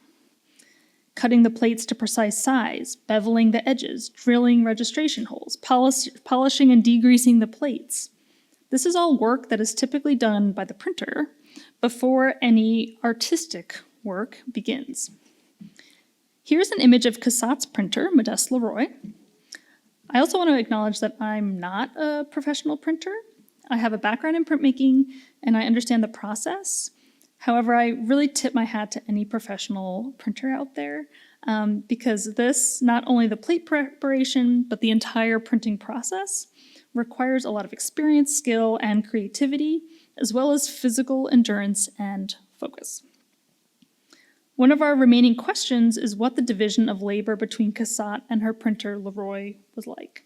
Cutting the plates to precise size, beveling the edges, drilling registration holes, polishing and degreasing the plates. This is all work that is typically done by the printer before any artistic work begins. Here's an image of Cassatt's printer, Modeste Leroy. I also want to acknowledge that I'm not a professional printer. I have a background in printmaking and I understand the process. However, I really tip my hat to any professional printer out there because this, not only the plate preparation, but the entire printing process requires a lot of experience, skill, and creativity, as well as physical endurance and focus. One of our remaining questions is what the division of labor between Cassatt and her printer, Leroy, was like.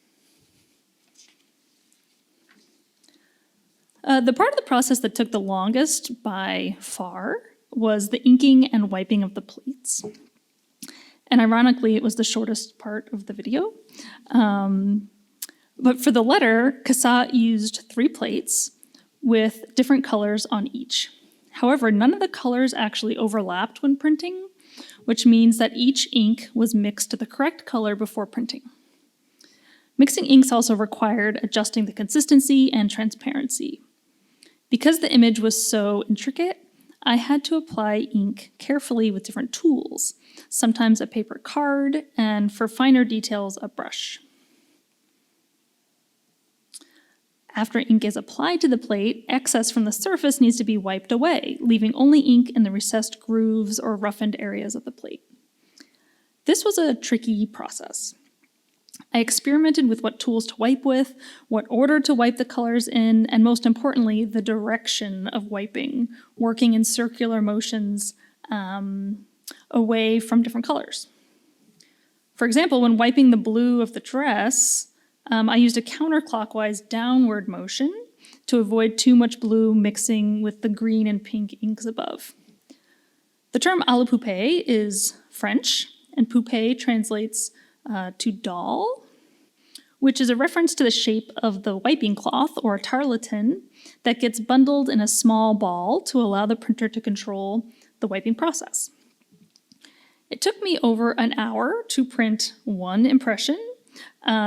The part of the process that took the longest by far was the inking and wiping of the plates. And ironically, it was the shortest part of the video. But for the letter, Cassatt used 3 plates with different colors on each. However, none of the colors actually overlapped when printing, which means that each ink was mixed to the correct color before printing. Mixing inks also required adjusting the consistency and transparency. Because the image was so intricate, I had to apply ink carefully with different tools, sometimes a paper card, and for finer details, a brush. After ink is applied to the plate, excess from the surface needs to be wiped away, leaving only ink in the recessed grooves or roughened areas of the plate. This was a tricky process. I experimented with what tools to wipe with, what order to wipe the colors in, and most importantly, the direction of wiping, working in circular motions away from different colors. For example, when wiping the blue of the dress, I used a counterclockwise downward motion to avoid too much blue mixing with the green and pink inks above. The term à la poupée is French, and poupée translates to doll, which is a reference to the shape of the wiping cloth or tarlatan that gets bundled in a small ball to allow the printer to control the wiping process. It took me over an hour to print one impression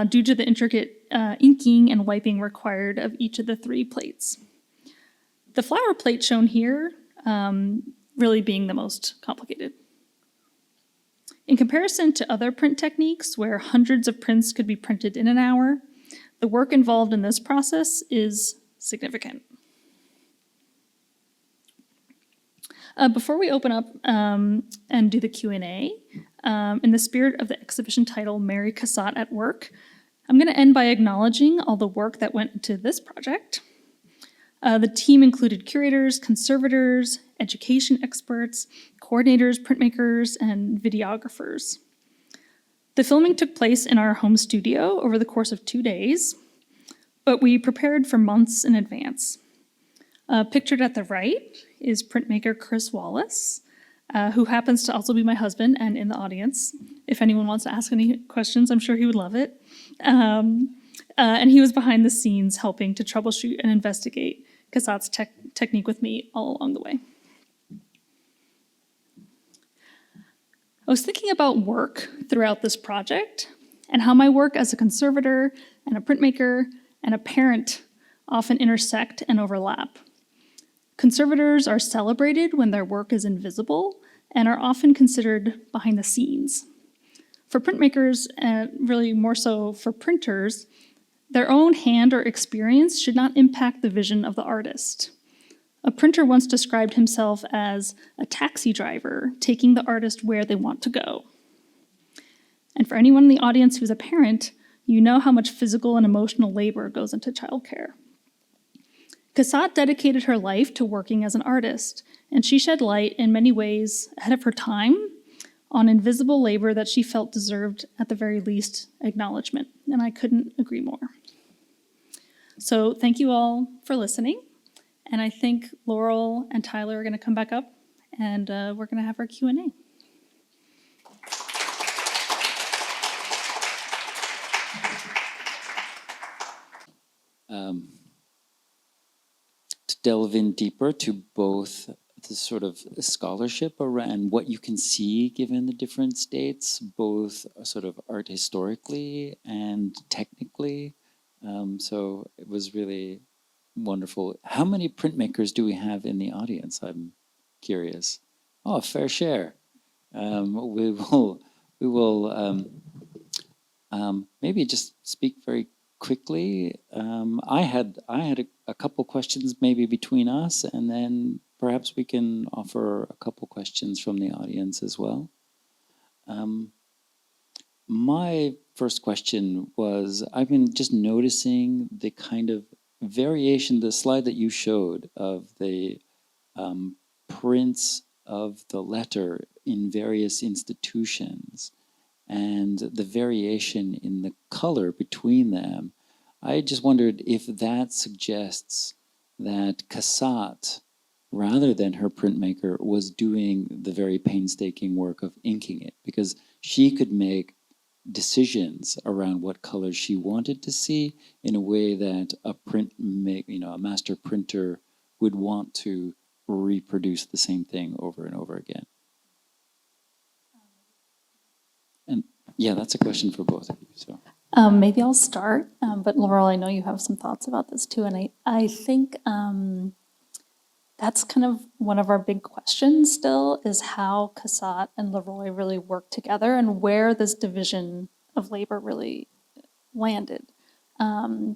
due to the intricate inking and wiping required of each of the 3 plates. The flower plate shown here really being the most complicated. In comparison to other print techniques where hundreds of prints could be printed in an hour, the work involved in this process is significant. Before we open up and do the Q&A, in the spirit of the exhibition title, Mary Cassatt at Work, I'm going to end by acknowledging all the work that went into this project. The team included curators, conservators, education experts, coordinators, printmakers, and videographers. The filming took place in our home studio over the course of 2 days, but we prepared for months in advance. Pictured at the right is printmaker Chris Wallace, who happens to also be my husband and in the audience. If anyone wants to ask any questions, I'm sure he would love it. And he was behind the scenes helping to troubleshoot and investigate Cassatt's technique with me all along the way. I was thinking about work throughout this project and how my work as a conservator and a printmaker and a parent often intersect and overlap. Conservators are celebrated when their work is invisible and are often considered behind the scenes. For printmakers, and really more so for printers, their own hand or experience should not impact the vision of the artist. A printer once described himself as a taxi driver, taking the artist where they want to go. And for anyone in the audience who's a parent, you know how much physical and emotional labor goes into childcare. Cassatt dedicated her life to working as an artist, and she shed light in many ways ahead of her time on invisible labor that she felt deserved, at the very least, acknowledgement. And I couldn't agree more. So thank you all for listening. And I think Laurel and Tyler are going to come back up, and we're going to have our Q&A. To delve in deeper to both the sort of scholarship around what you can see given the different states, both sort of art historically and technically. So it was really wonderful. How many printmakers do we have in the audience? I'm curious. Oh, a fair share. We will maybe just speak very quickly. I had a couple questions maybe between us, and then perhaps we can offer a couple questions from the audience as well. My first question was, I've been just noticing the kind of variation, the slide that you showed of the prints of the letter in various institutions and the variation in the color between them. I just wondered if that suggests that Cassatt, rather than her printmaker, was doing the very painstaking work of inking it, because she could make decisions around what colors she wanted to see in a way that a master printer would want to reproduce the same thing over and over again. And yeah, that's a question for both of you. So Maybe I'll start, but Laurel, I know you have some thoughts about this too, and I think that's kind of one of our big questions still, is how Cassatt and Leroy really work together and where this division of labor really landed.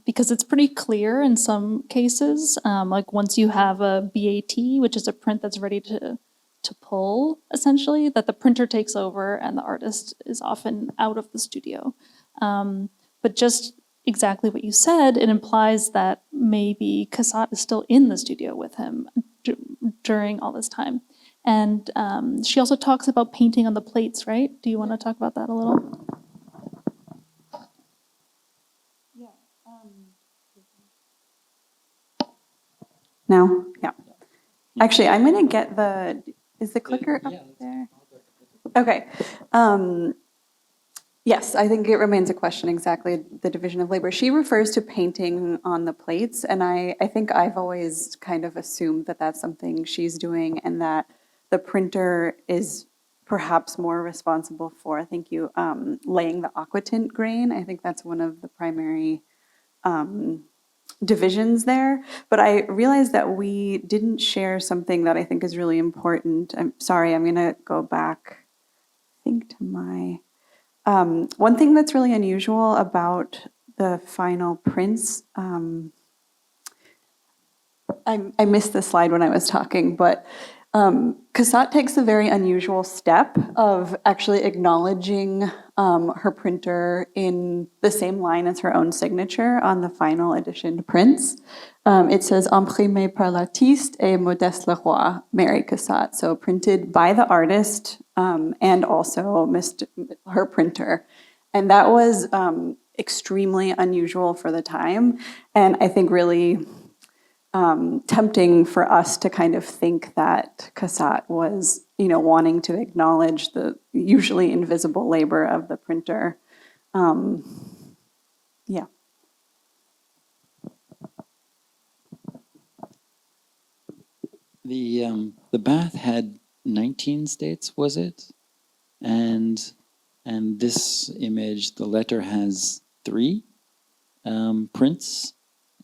Because it's pretty clear in some cases, like once you have a BAT, which is a print that's ready to pull, essentially, that the printer takes over and the artist is often out of the studio. But just exactly what you said, it implies that maybe Cassatt is still in the studio with him during all this time. And she also talks about painting on the plates, right? Do you want to talk about that a little? Yeah. No? Yeah. Actually, I'm going to get is the clicker up there? Okay. Yes, I think it remains a question, exactly, the division of labor. She refers to painting on the plates, and I think I've always kind of assumed that that's something she's doing, and that the printer is perhaps more responsible for, thank you, laying the aquatint grain. I think that's one of the primary divisions there. But I realized that we didn't share something that I think is really important. I'm sorry, I'm going to go back, I think, to my... one thing that's really unusual about the final prints, I missed the slide when I was talking, but Cassatt takes a very unusual step of actually acknowledging her printer in the same line as her own signature on the final edition prints. It says, imprimé par l'artiste et Modeste Leroy, Mary Cassatt. So printed by the artist and also her printer. And that was extremely unusual for the time. And I think really tempting for us to kind of think that Cassatt was, wanting to acknowledge the usually invisible labor of the printer. Yeah. The Bath had 19 states, was it? And this image, the letter has 3 prints.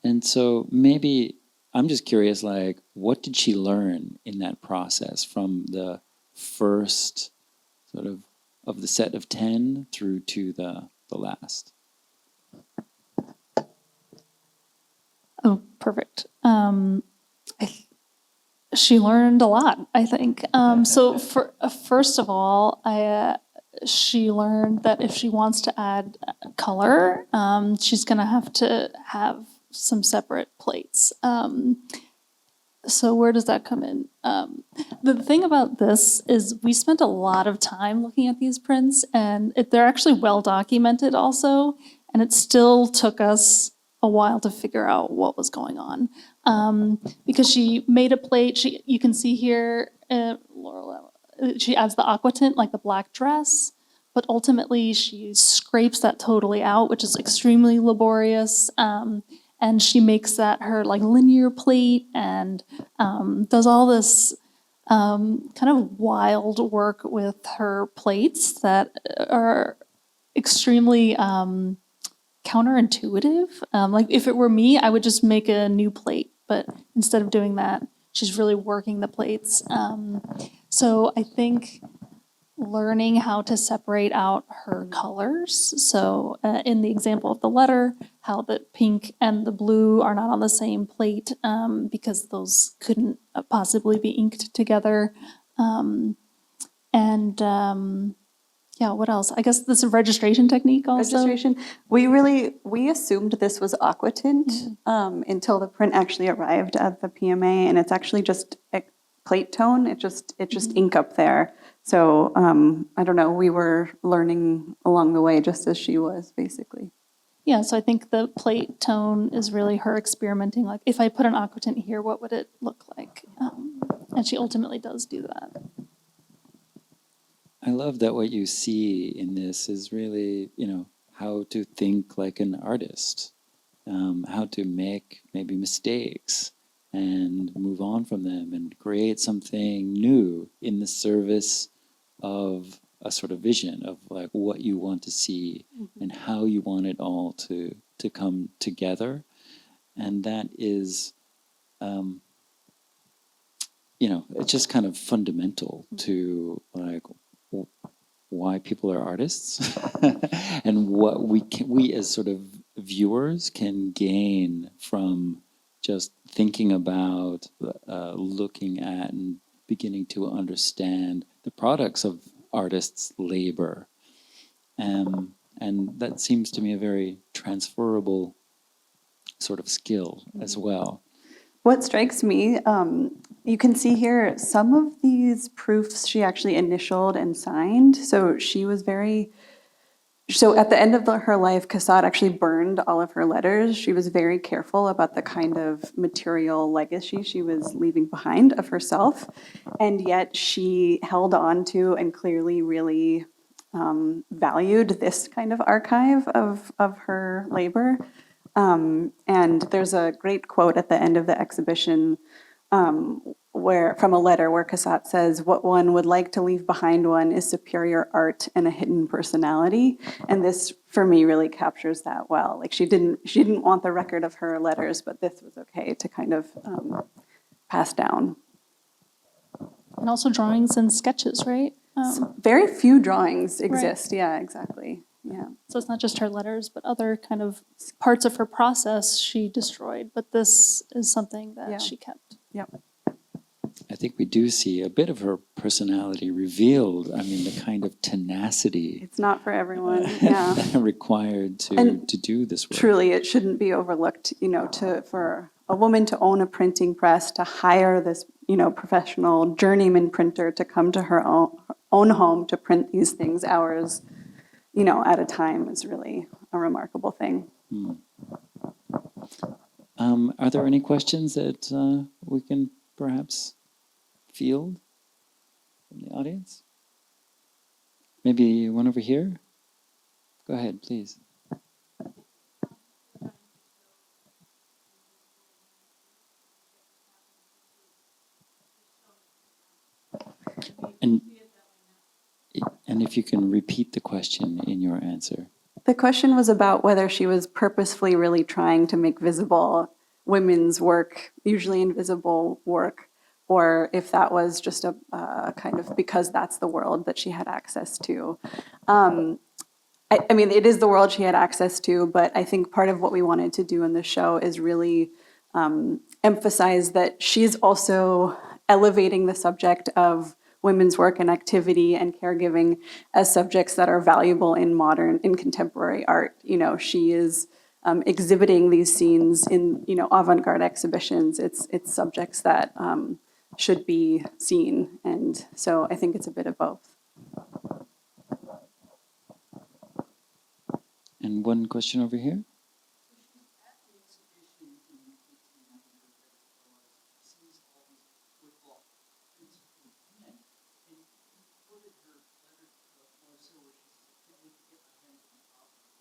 And so maybe I'm just curious, like, what did she learn in that process from the first sort of the set of 10 through to the last. Oh, perfect. She learned a lot, I think. So first of all, she learned that if she wants to add color, she's going to have some separate plates. So where does that come in? The thing about this is we spent a lot of time looking at these prints, and they're actually well documented also, and it still took us a while to figure out what was going on. Because she made a plate, you can see here, Laurel, she adds the aqua tint, like the black dress, but ultimately she scrapes that totally out, which is extremely laborious. And she makes that her like linear plate and does all this kind of wild work with her plates that are extremely counterintuitive. Like if it were me, I would just make a new plate, but instead of doing that, she's really working the plates. So I think learning how to separate out her colors. So in the example of the letter, how the pink and the blue are not on the same plate because those couldn't possibly be inked together. Yeah, what else? I guess this is a registration technique also. Registration. We assumed this was aqua tint until the print actually arrived at the PMA, and it's actually just a plate tone. It just ink up there. So I don't know. We were learning along the way, just as she was, basically. Yeah, so I think the plate tone is really her experimenting. Like, if I put an aqua tint here, what would it look like? And she ultimately does do that. I love that what you see in this is really, how to think like an artist, how to make maybe mistakes and move on from them and create something new in the service of a sort of vision of like what you want to see and how you want it all to come together. And that is, it's just kind of fundamental to like why people are artists and what we as sort of viewers can gain from just thinking about, looking at and beginning to understand the products of artists' labor. And that seems to me a very transferable sort of skill as well. What strikes me, you can see here, some of these proofs she actually initialed and signed. So she was so at the end of her life, Cassatt actually burned all of her letters. She was very careful about the kind of material legacy she was leaving behind of herself. And yet she held on to and clearly really valued this kind of archive of her labor. And there's a great quote at the end of the exhibition from a letter where Cassatt says, "What one would like to leave behind one is superior art and a hidden personality." And this, for me, really captures that well. Like she didn't want the record of her letters, but this was okay to kind of pass down. And also drawings and sketches, right? Very few drawings exist. Right. Yeah, exactly. Yeah. So it's not just her letters, but other kind of parts of her process she destroyed. But this is something that she kept. Yep. I think we do see a bit of her personality revealed. I mean, the kind of tenacity. It's not for everyone. Yeah. required to do this work. Truly, it shouldn't be overlooked. For a woman to own a printing press, to hire this, professional journeyman printer to come to her own home to print these things hours, at a time is really a remarkable thing. Are there any questions that we can perhaps field from the audience? Maybe one over here? Go ahead, please. And if you can repeat the question in your answer. The question was about whether she was purposefully really trying to make visible women's work, usually invisible work, or if that was just a kind of because that's the world that she had access to. I mean, it is the world she had access to, but I think part of what we wanted to do in the show is really emphasize that she's also elevating the subject of women's work and activity and caregiving as subjects that are valuable in contemporary art. You know, she is exhibiting these scenes in, you know, avant-garde exhibitions. It's subjects that should be seen. And so I think it's a bit of both. And one question over here.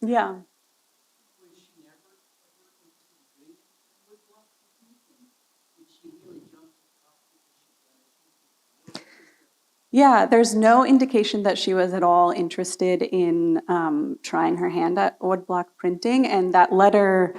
Yeah. Yeah, there's no indication that she was at all interested in trying her hand at woodblock printing, and that letter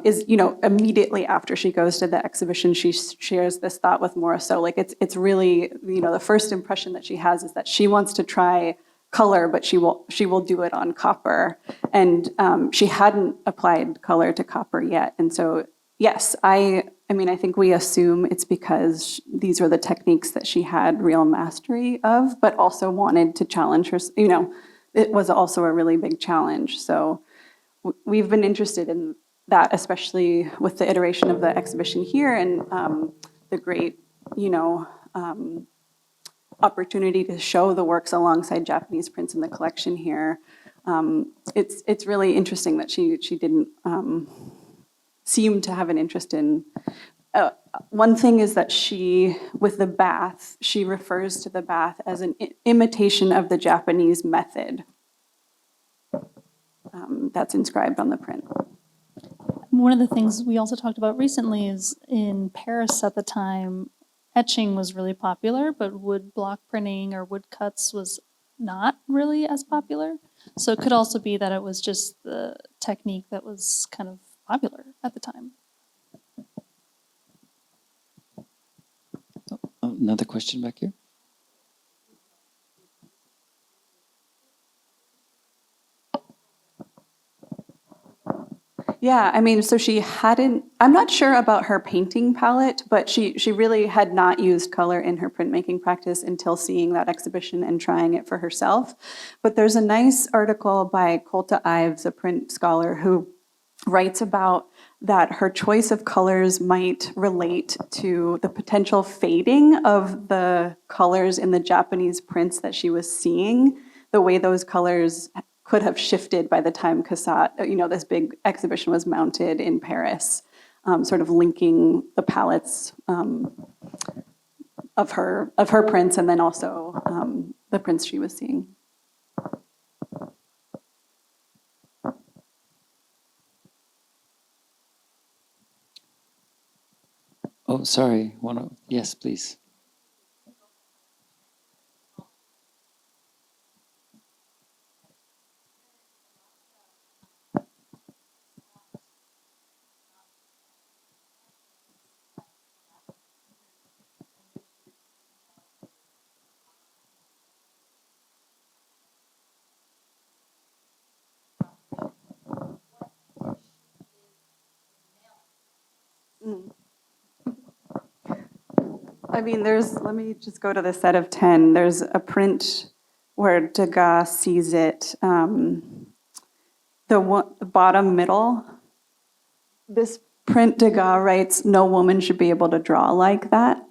is, you know, immediately after she goes to the exhibition, she shares this thought with Morisot. Like it's really, you know, the first impression that she has is that she wants to try color, but she will do it on copper, and she hadn't applied color to copper yet, and so yes, I mean, I think we assume it's because these were the techniques that she had real mastery of, but also wanted to challenge her. You know, it was also a really big challenge. So we've been interested in that, especially with the iteration of the exhibition here and the great, you know, opportunity to show the works alongside Japanese prints in the collection here. It's really interesting that she didn't seem to have an interest in. One thing is that with the bath, she refers to the bath as an imitation of the Japanese method. That's inscribed on the print. One of the things we also talked about recently is in Paris at the time, etching was really popular, but wood block printing or wood cuts was not really as popular. So it could also be that it was just the technique that was kind of popular at the time. Another question back here. Yeah, I mean, so she hadn't, I'm not sure about her painting palette, but she really had not used color in her printmaking practice until seeing that exhibition and trying it for herself. But there's a nice article by Colta Ives, a print scholar, who writes about that her choice of colors might relate to the potential fading of the colors in the Japanese prints that she was seeing, the way those colors could have shifted by the time Cassatt, you know, this big exhibition was mounted in Paris, sort of linking the palettes of her prints and then also the prints she was seeing. Oh, sorry. Yes, please. I mean, let me just go to the set of 10. There's a print where Degas sees it, the bottom middle. This print, Degas writes, "No woman should be able to draw like that."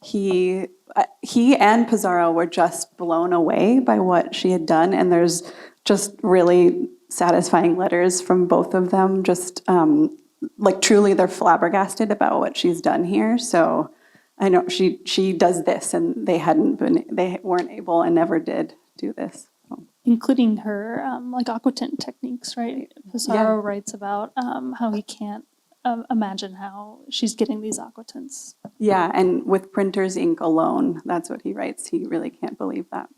He and Pizarro were just blown away by what she had done, and there's just really satisfying letters from both of them. Just like truly, they're flabbergasted about what she's done here. So I know she does this, and they weren't able and never did do this. Including her like aquatint techniques, right? Pizarro writes about how he can't imagine how she's getting these aquatints. Yeah, and with printer's ink alone, that's what he writes. He really can't believe that.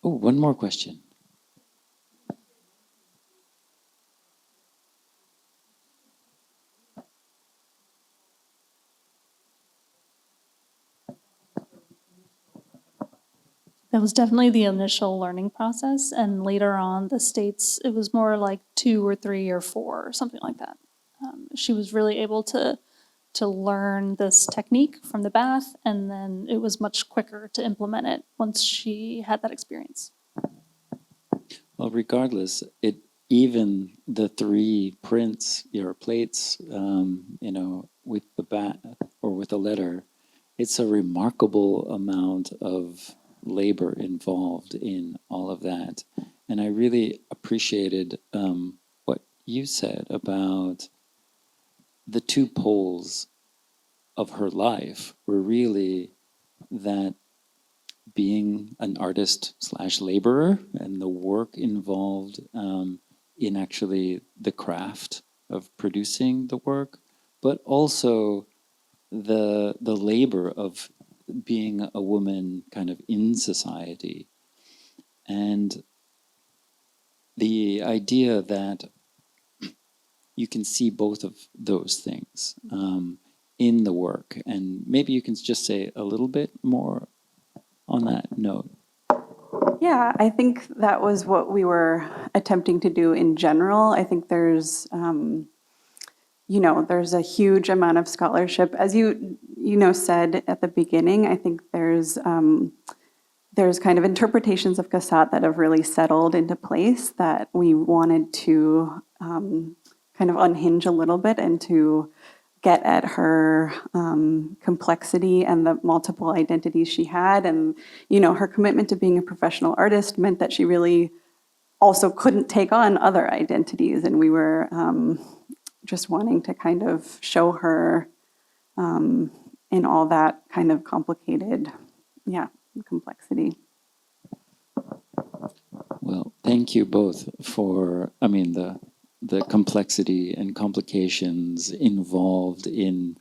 Oh, one more question. It was definitely the initial learning process, and later on, the States, it was more like 2 or 3 or 4, or something like that. She was really able to learn this technique from the bath, and then it was much quicker to implement it once she had that experience. Well, regardless, even the 3 prints or plates, with the bat or with the letter, it's a remarkable amount of labor involved in all of that. And I really appreciated what you said about the 2 poles of her life were really that being an artist / laborer and the work involved in actually the craft of producing the work, but also the labor of being a woman kind of in society. And the idea that you can see both of those things in the work. And maybe you can just say a little bit more on that note. Yeah, I think that was what we were attempting to do in general. I think there's, there's a huge amount of scholarship. As you said at the beginning, I think there's kind of interpretations of Cassatt that have really settled into place that we wanted to kind of unhinge a little bit and to get at her complexity and the multiple identities she had. And, her commitment to being a professional artist meant that she really also couldn't take on other identities. And we were just wanting to kind of show her in all that kind of complicated, complexity. Well, thank you both for, the complexity and complications involved in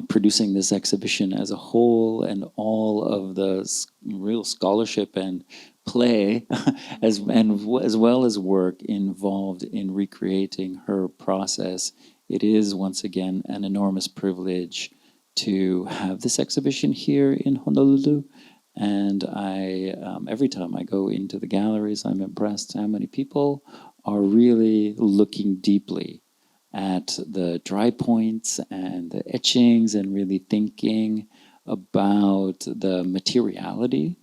producing this exhibition as a whole, and all of the real scholarship and play as well as work involved in recreating her process. It is, once again, an enormous privilege to have this exhibition here in Honolulu. And I, every time I go into the galleries, I'm impressed how many people are really looking deeply at the dry points and the etchings and really thinking about the materiality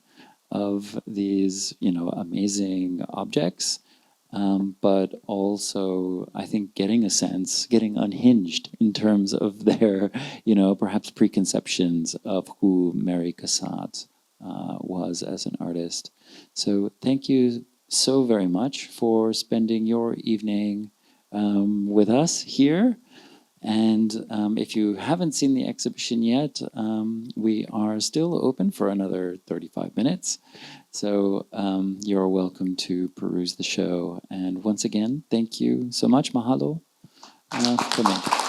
of these, amazing objects. But also, I think getting unhinged in terms of their, perhaps preconceptions of who Mary Cassatt was as an artist. So thank you so very much for spending your evening with us here. And if you haven't seen the exhibition yet, we are still open for another 35 minutes. So you're welcome to peruse the show. And once again, thank you so much. Mahalo for coming.